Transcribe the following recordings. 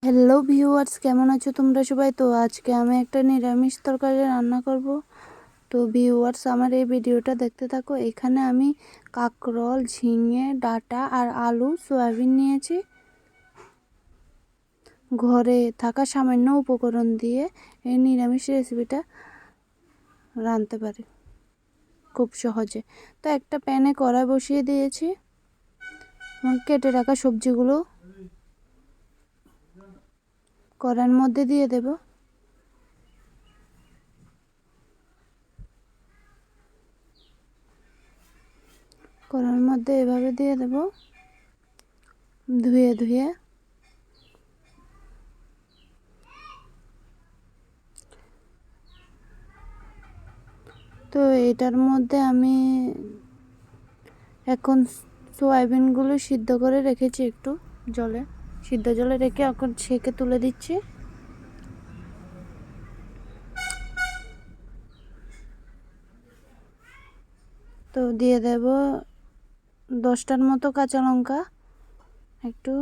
Hello viewers, কেমন আছো তোমরা সবাই? তো আজকে আমি একটা নিরামিষ তরকারি রান্না করব। তো ভিউয়ার্স, আমার এই ভিডিওটা দেখতে থাকো। এখানে আমি কাঁকরোল, ঝিঙে, ডাঁটা আর আলু, সয়াবিন নিয়েছি। ঘরে থাকা সামান্য উপকরণ দিয়ে এই নিরামিষ রেসিপিটা রাঁধতে পারি খুব সহজে। তো একটা প্যানে কড়াই বসিয়ে দিয়েছি এবং কেটে রাখা সবজিগুলো কড়াইয়ের মধ্যে দিয়ে দেব। কড়াইয়ের মধ্যে এভাবে দিয়ে দেব, ধুয়ে ধুয়ে। তো এটার মধ্যে আমি এখন সয়াবিনগুলো সিদ্ধ করে রেখেছি, একটু সিদ্ধ জলে রেখে এখন ছেঁকে তুলে দিচ্ছি। তো দিয়ে দেব 10টার মতো কাঁচা লঙ্কা, একটু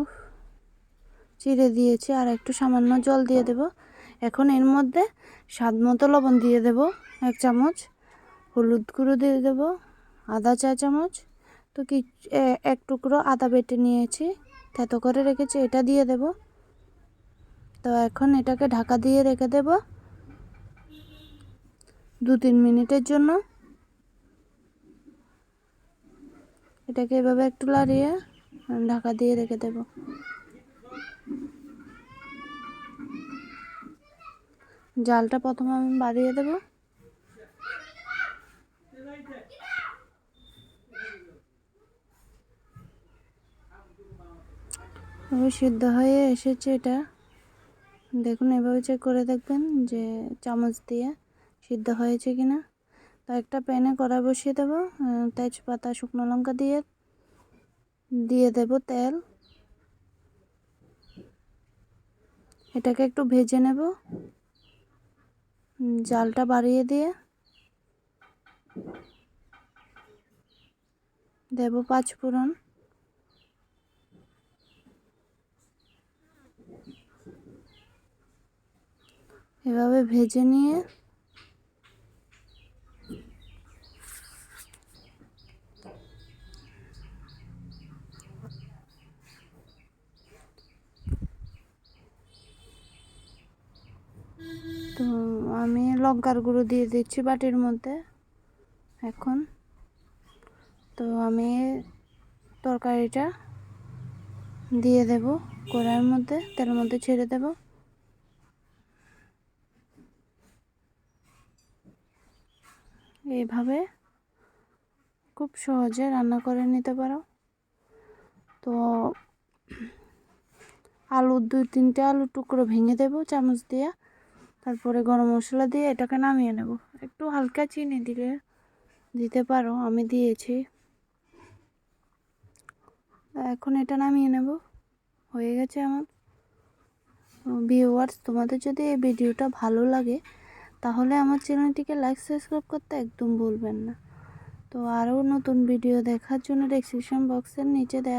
চিড়ে দিয়েছি, আর একটু সামান্য জল দিয়ে দেব। এখন এর মধ্যে স্বাদ মতো লবণ দিয়ে দেব 1 চামচ, হলুদ গুঁড়ো দিয়ে দেব আধা চা চামচ। তো এক টুকরো আদা বেটে নিয়েছি, থেতো করে রেখেছি, এটা দিয়ে দেব। তো এখন এটাকে ঢাকা দিয়ে রেখে দেব 2-3 মিনিটের জন্য। এটাকে এভাবে একটু লাড়িয়ে ঢাকা দিয়ে রেখে দেব। জালটা প্রথমে আমি বাড়িয়ে দেব। সিদ্ধ হয়ে এসেছে এটা, দেখুন। এভাবে চেক করে দেখবেন যে চামচ দিয়ে সিদ্ধ হয়েছে কিনা। তো একটা প্যানে কড়াই বসিয়ে দেব, তেজপাতা, শুকনো লঙ্কা দিয়ে দেব তেল। এটাকে একটু ভেজে নেব, জালটা বাড়িয়ে দিয়ে দেব 5 ফোড়ন। এভাবে ভেজে নিয়ে তো আমি লঙ্কার গুঁড়ো দিয়ে দিচ্ছি বাটির মধ্যে এখন। তো আমি তরকারিটা দিয়ে দেব কড়াইয়ের মধ্যে, তেলের মধ্যে ছেড়ে দেব। এইভাবে খুব সহজে রান্না করে নিতে পারো। তো আলু 2-3টে আলু টুকরো ভেঙে দেব চামচ দিয়ে, তারপরে গরম মশলা দিয়ে এটাকে নামিয়ে নেব। একটু হালকা চিনি দিতে পারো, আমি দিয়েছি। এখন এটা নামিয়ে নেব, হয়ে গেছে আমার। ভিউয়ার্স, তোমাদের যদি এই ভিডিওটা ভালো লাগে তাহলে আমার চ্যানেলটিকে লাইক, সাবস্ক্রাইব করতে একদম ভুলবেন না। তো আরও নতুন ভিডিও দেখার জন্য ডেসক্রিপশন বক্সের নিচে দেওয়া